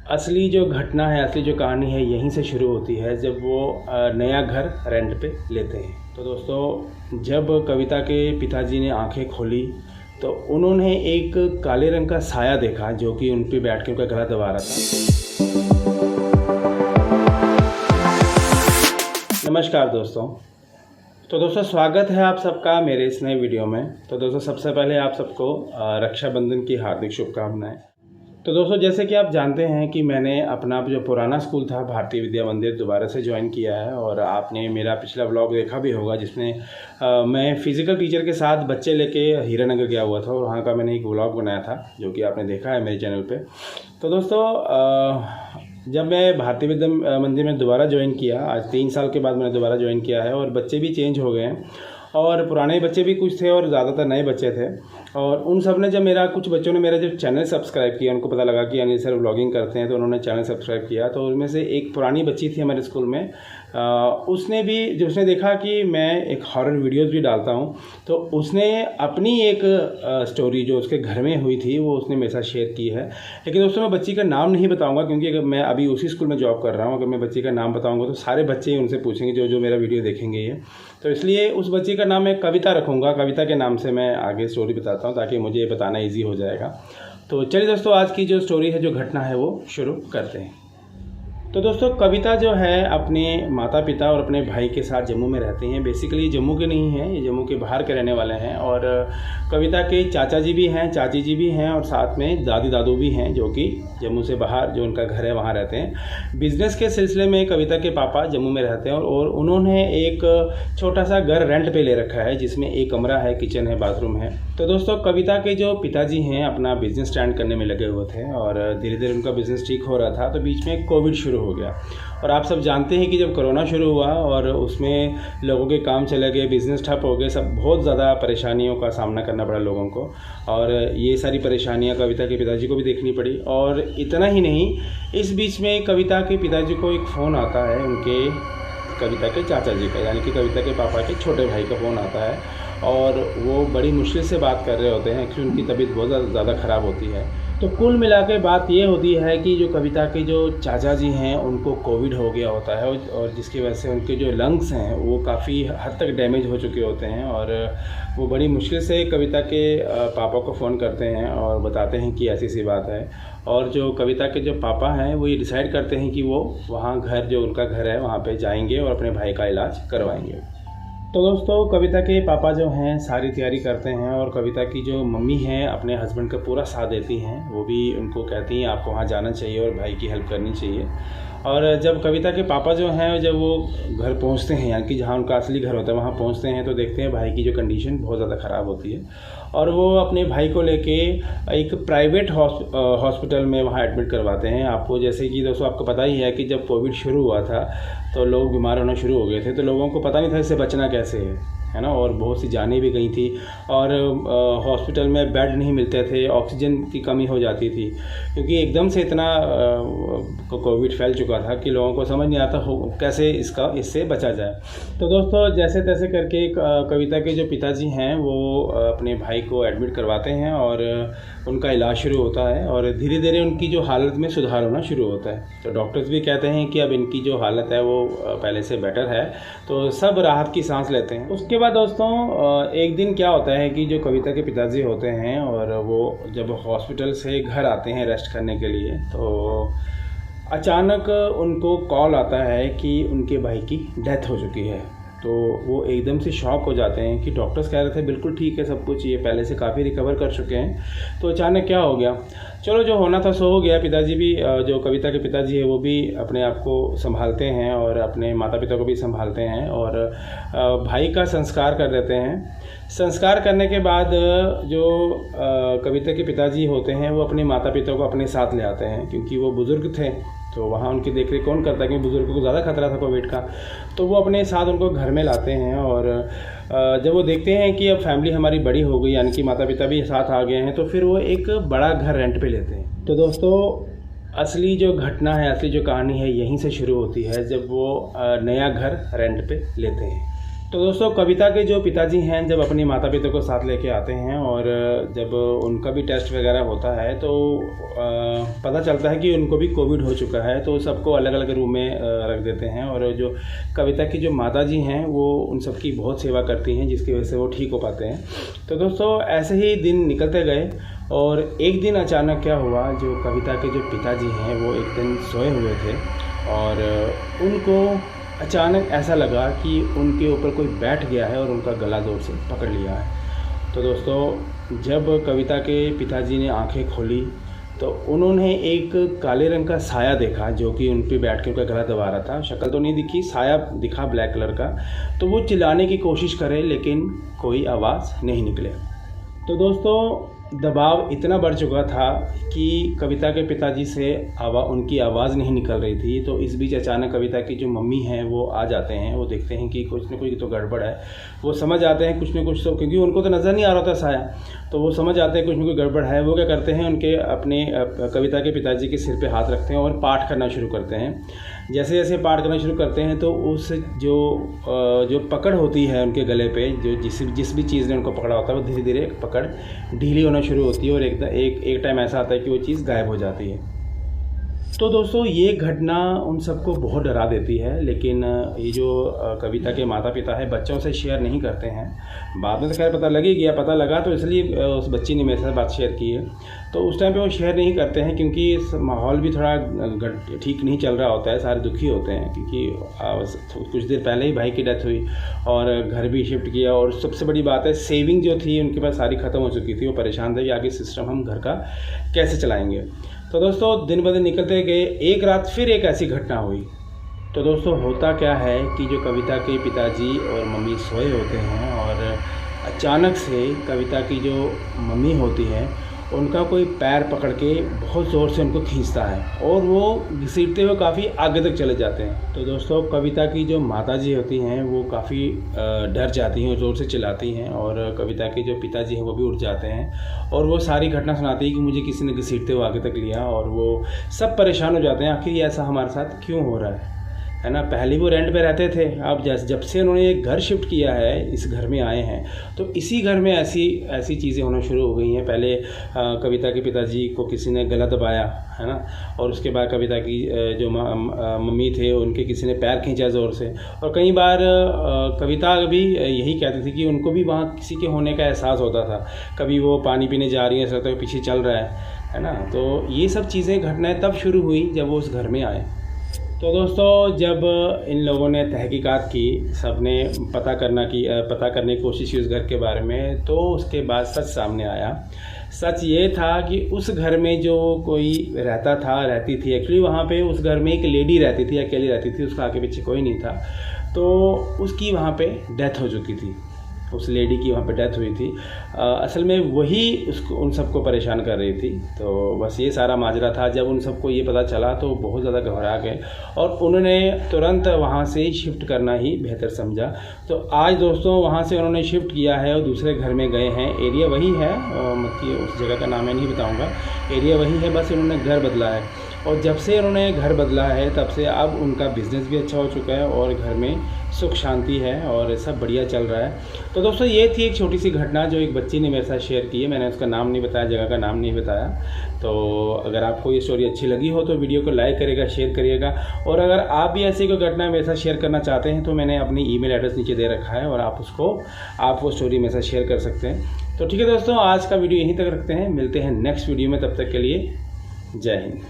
असली जो घटना है, असली जो कहानी है यहीं से शुरू होती है जब वो नया घर रेंट पे लेते हैं। तो दोस्तों, जब कविता के पिताजी ने आंखें खोली तो उन्होंने एक काले रंग का साया देखा जो कि उन पे बैठ के उनका गला दबा रहा था। नमस्कार दोस्तों। तो दोस्तों, स्वागत है आप सबका मेरे इस नए वीडियो में। तो दोस्तों, सबसे पहले आप सबको रक्षाबंधन की हार्दिक शुभकामनाएं। तो दोस्तों, जैसे कि आप जानते हैं कि मैंने अपना जो पुराना स्कूल था भारतीय विद्या मंदिर दोबारा से ज्वाइन किया है, और आपने मेरा पिछला व्लॉग देखा भी होगा जिसमें मैं फ़िज़िकल टीचर के साथ बच्चे लेके हीरानगर गया हुआ था और वहाँ का मैंने एक व्लॉग बनाया था जो कि आपने देखा है मेरे चैनल पे। तो दोस्तों, जब मैं भारतीय विद्या मंदिर में दोबारा ज्वाइन किया, आज 3 साल के बाद मैंने दोबारा ज्वाइन किया है, और बच्चे भी चेंज हो गए हैं और पुराने बच्चे भी कुछ थे और ज़्यादातर नए बच्चे थे। और उन सब ने जब कुछ बच्चों ने मेरा जब चैनल सब्सक्राइब किया, उनको पता लगा कि अनिल सर व्लॉगिंग करते हैं, तो उन्होंने चैनल सब्सक्राइब किया। तो उनमें से एक पुरानी बच्ची थी हमारे स्कूल में, उसने देखा कि मैं एक हॉरर वीडियोस भी डालता हूं, तो उसने अपनी एक स्टोरी जो उसके घर में हुई थी वो उसने मेरे साथ शेयर की है। लेकिन दोस्तों, मैं बच्ची का नाम नहीं बताऊंगा क्योंकि अगर मैं अभी उसी स्कूल में जॉब कर रहा हूं, अगर मैं बच्ची का नाम बताऊंगा तो सारे बच्चे उनसे पूछेंगे जो मेरा वीडियो देखेंगे ये। तो इसलिए उस बच्ची का नाम मैं कविता रखूँगा। कविता के नाम से मैं आगे स्टोरी बताता हूँ ताकि मुझे ये बताना ईजी हो जाएगा। तो चलिए दोस्तों, आज की जो स्टोरी है, जो घटना है, वो शुरू करते हैं। तो दोस्तों, कविता जो है अपने माता पिता और अपने भाई के साथ जम्मू में रहती हैं। बेसिकली जम्मू के नहीं हैं, ये जम्मू के बाहर के रहने वाले हैं। और कविता के चाचा जी भी हैं, चाची जी भी हैं, और साथ में दादी दादू भी हैं जो कि जम्मू से बाहर जो उनका घर है वहाँ रहते हैं। बिज़नेस के सिलसिले में कविता के पापा जम्मू में रहते हैं और उन्होंने एक छोटा सा घर रेंट पे ले रखा है जिसमें एक कमरा है, किचन है, बाथरूम है। तो दोस्तों, कविता के जो पिताजी हैं अपना बिज़नेस स्टैंड करने में लगे हुए थे और धीरे धीरे उनका बिज़नेस ठीक हो रहा था। तो बीच में कोविड शुरू हो गया, और आप सब जानते हैं कि जब कोरोना शुरू हुआ और उसमें लोगों के काम चले गए, बिज़नेस ठप हो गए, सब बहुत ज़्यादा परेशानियों का सामना करना पड़ा लोगों को। और ये सारी परेशानियां कविता के पिताजी को भी देखनी पड़ी। और इतना ही नहीं, इस बीच में कविता के पिताजी को एक फ़ोन आता है उनके कविता के चाचा जी का, यानी कि कविता के पापा के छोटे भाई का फ़ोन आता है, और वो बड़ी मुश्किल से बात कर रहे होते हैं क्योंकि उनकी तबीयत बहुत ज़्यादा ख़राब होती है। तो कुल मिला के बात ये होती है कि जो कविता के जो चाचा जी हैं उनको कोविड हो गया होता है, और जिसकी वजह से उनके जो लंग्स हैं वो काफ़ी हद तक डैमेज हो चुके होते हैं। और वो बड़ी मुश्किल से कविता के पापा को फ़ोन करते हैं और बताते हैं कि ऐसी सी बात है। और जो कविता के जो पापा हैं वो ये डिसाइड करते हैं कि वो वहाँ घर, जो उनका घर है, वहाँ पे जाएंगे और अपने भाई का इलाज करवाएंगे। तो दोस्तों, कविता के पापा जो हैं सारी तैयारी करते हैं, और कविता की जो मम्मी हैं अपने हस्बैंड का पूरा साथ देती हैं। वो भी उनको कहती हैं आपको वहाँ जाना चाहिए और भाई की हेल्प करनी चाहिए। और जब कविता के पापा जो हैं, जब वो घर पहुँचते हैं, यानी कि जहाँ उनका असली घर होता है वहाँ पहुँचते हैं, तो देखते हैं भाई की जो कंडीशन बहुत ज़्यादा ख़राब होती है, और वो अपने भाई को लेके एक प्राइवेट हॉस्पिटल में वहाँ एडमिट करवाते हैं। आपको जैसे कि दोस्तों आपको पता ही है कि जब कोविड शुरू हुआ था तो लोग बीमार होना शुरू हो गए थे, तो लोगों को पता नहीं था इससे बचना कैसे है ना, और बहुत सी जानें भी गई थी। और हॉस्पिटल में बेड नहीं मिलते थे, ऑक्सीजन की कमी हो जाती थी क्योंकि एकदम से इतना कोविड फैल चुका था कि लोगों को समझ नहीं आता कैसे इससे बचा जाए। तो दोस्तों, जैसे तैसे करके कविता के जो पिताजी हैं वो अपने भाई को एडमिट करवाते हैं और उनका इलाज शुरू होता है, और धीरे धीरे उनकी जो हालत में सुधार होना शुरू होता है। तो डॉक्टर्स भी कहते हैं कि अब इनकी जो हालत है वो पहले से बेटर है, तो सब राहत की सांस लेते हैं। उसके बाद दोस्तों, एक दिन क्या होता है कि जो कविता के पिताजी होते हैं और वो जब हॉस्पिटल से घर आते हैं रेस्ट करने के लिए, तो अचानक उनको कॉल आता है कि उनके भाई की डेथ हो चुकी है। तो वो एकदम से शॉक हो जाते हैं कि डॉक्टर्स कह रहे थे बिल्कुल ठीक है सब कुछ, ये पहले से काफ़ी रिकवर कर चुके हैं, तो अचानक क्या हो गया। चलो, जो होना था सो हो गया। पिताजी भी, जो कविता के पिताजी है वो भी अपने आप को संभालते हैं और अपने माता पिता को भी संभालते हैं, और भाई का संस्कार कर देते हैं। संस्कार करने के बाद जो कविता के पिताजी होते हैं वो अपने माता पिता को अपने साथ ले आते हैं क्योंकि वो बुज़ुर्ग थे, तो वहाँ उनकी देखरेख कौन करता है, क्योंकि बुज़ुर्गों को ज़्यादा खतरा था कोविड का। तो वो अपने साथ उनको घर में लाते हैं, और जब वो देखते हैं कि अब फैमिली हमारी बड़ी हो गई, यानी कि माता पिता भी साथ आ गए हैं, तो फिर वो एक बड़ा घर रेंट पे लेते हैं। तो दोस्तों, असली जो घटना है, असली जो कहानी है यहीं से शुरू होती है जब वो नया घर रेंट पे लेते हैं। तो दोस्तों कविता के जो पिताजी हैं जब अपने माता पिता को साथ लेके आते हैं और जब उनका भी टेस्ट वगैरह होता है तो पता चलता है कि उनको भी कोविड हो चुका है, तो सबको अलग अलग रूम में रख देते हैं। और जो कविता की जो माता जी हैं वो उन सबकी बहुत सेवा करती हैं, जिसकी वजह से वो ठीक हो पाते हैं। तो दोस्तों ऐसे ही दिन निकलते गए और एक दिन अचानक क्या हुआ, जो कविता के जो पिताजी हैं वो एक दिन सोए हुए थे और उनको अचानक ऐसा लगा कि उनके ऊपर कोई बैठ गया है और उनका गला ज़ोर से पकड़ लिया है। तो दोस्तों जब कविता के पिताजी ने आंखें खोली तो उन्होंने एक काले रंग का साया देखा जो कि उन पे बैठ के उनका गला दबा रहा था। शक्ल तो नहीं दिखी, साया दिखा ब्लैक कलर का। तो वो चिल्लाने की कोशिश करे लेकिन कोई आवाज़ नहीं निकले। तो दोस्तों दबाव इतना बढ़ चुका था कि कविता के पिताजी से उनकी आवाज़ नहीं निकल रही थी। तो इस बीच अचानक कविता की जो मम्मी हैं वो आ जाते हैं, वो देखते हैं कि कुछ न कुछ तो गड़बड़ है। वो समझ आते हैं कुछ न कुछ, तो क्योंकि उनको तो नज़र नहीं आ रहा था साया, तो वो समझ आते हैं कुछ न कुछ गड़बड़ है। वो क्या करते हैं, उनके अपने कविता के पिताजी के सिर पे हाथ रखते हैं और पाठ करना शुरू करते हैं। जैसे जैसे पाठ करना शुरू करते हैं तो उस जो पकड़ होती है उनके गले पे, जो जिस भी चीज़ ने उनको पकड़ा होता है वो धीरे धीरे पकड़ ढीली होना शुरू होती है और एक टाइम ऐसा आता है कि वो चीज़ गायब हो जाती है। तो दोस्तों ये घटना उन सबको बहुत डरा देती है, लेकिन ये जो कविता के माता पिता है बच्चों से शेयर नहीं करते हैं। बाद में तो खैर पता लग ही गया, पता लगा तो इसलिए उस बच्ची ने मेरे साथ बात शेयर की है। तो उस टाइम पे वो शेयर नहीं करते हैं क्योंकि इस माहौल भी थोड़ा ठीक नहीं चल रहा होता है, सारे दुखी होते हैं क्योंकि कुछ देर पहले ही भाई की डेथ हुई और घर भी शिफ्ट किया। और सबसे बड़ी बात है सेविंग जो थी उनके पास सारी ख़त्म हो चुकी थी। वो परेशान थे कि आगे सिस्टम हम घर का कैसे चलाएँगे। तो दोस्तों दिन ब दिन निकलते गए, एक रात फिर एक ऐसी घटना हुई। तो दोस्तों होता क्या है कि जो कविता के पिताजी और मम्मी सोए होते हैं और अचानक से कविता की जो मम्मी होती है उनका कोई पैर पकड़ के बहुत ज़ोर से उनको खींचता है और वो घसीटते हुए काफ़ी आगे तक चले जाते हैं। तो दोस्तों कविता की जो माताजी होती हैं वो काफ़ी डर जाती हैं और ज़ोर से चिल्लाती हैं और कविता के जो पिताजी हैं वो भी उठ जाते हैं और वो सारी घटना सुनाती है कि मुझे किसी ने घसीटते हुए आगे तक लिया। और वो सब परेशान हो जाते हैं, आखिर ये ऐसा हमारे साथ क्यों हो रहा है ना। पहले वो रेंट पे रहते थे, अब जब से उन्होंने एक घर शिफ्ट किया है, इस घर में आए हैं, तो इसी घर में ऐसी चीज़ें होना शुरू हो गई हैं। पहले कविता के पिताजी को किसी ने गला दबाया है ना, और उसके बाद कविता की जो मम्मी थे उनके किसी ने पैर खींचा ज़ोर से। और कई बार कविता भी यही कहती थी कि उनको भी वहाँ किसी के होने का एहसास होता था। कभी वो पानी पीने जा रही है, ऐसा लगता है पीछे चल रहा है ना। तो ये सब चीज़ें घटनाएँ तब शुरू हुई जब वो उस घर में आए। तो दोस्तों जब इन लोगों ने तहकीकात की, सब ने पता करने की कोशिश की उस घर के बारे में, तो उसके बाद सच सामने आया। सच ये था कि उस घर में जो कोई रहती थी, एक्चुअली वहाँ पे उस घर में एक लेडी रहती थी, अकेली रहती थी, उसका आगे पीछे कोई नहीं था। तो उसकी वहाँ पे डेथ हो चुकी थी, उस लेडी की वहाँ पे डेथ हुई थी। असल में वही उन सबको परेशान कर रही थी। तो बस ये सारा माजरा था। जब उन सबको ये पता चला तो बहुत ज़्यादा घबरा गए और उन्होंने तुरंत वहाँ से शिफ्ट करना ही बेहतर समझा। तो आज दोस्तों वहाँ से उन्होंने शिफ्ट किया है और दूसरे घर में गए हैं। एरिया वही है, मतलब उस जगह का नाम मैं नहीं बताऊँगा, एरिया वही है, बस उन्होंने घर बदला है। और जब से उन्होंने घर बदला है तब से अब उनका बिज़नेस भी अच्छा हो चुका है और घर में सुख शांति है और सब बढ़िया चल रहा है। तो दोस्तों ये थी एक छोटी सी घटना जो एक बच्ची ने मेरे साथ शेयर की है। मैंने उसका नाम नहीं बताया, जगह का नाम नहीं बताया। तो अगर आपको ये स्टोरी अच्छी लगी हो तो वीडियो को लाइक करिएगा, शेयर करिएगा। और अगर आप भी ऐसी कोई घटना मेरे साथ शेयर करना चाहते हैं तो मैंने अपनी ईमेल एड्रेस नीचे दे रखा है और आप वो स्टोरी मेरे साथ शेयर कर सकते हैं। तो ठीक है दोस्तों, आज का वीडियो यहीं तक रखते हैं, मिलते हैं नेक्स्ट वीडियो में। तब तक के लिए जय हिंद।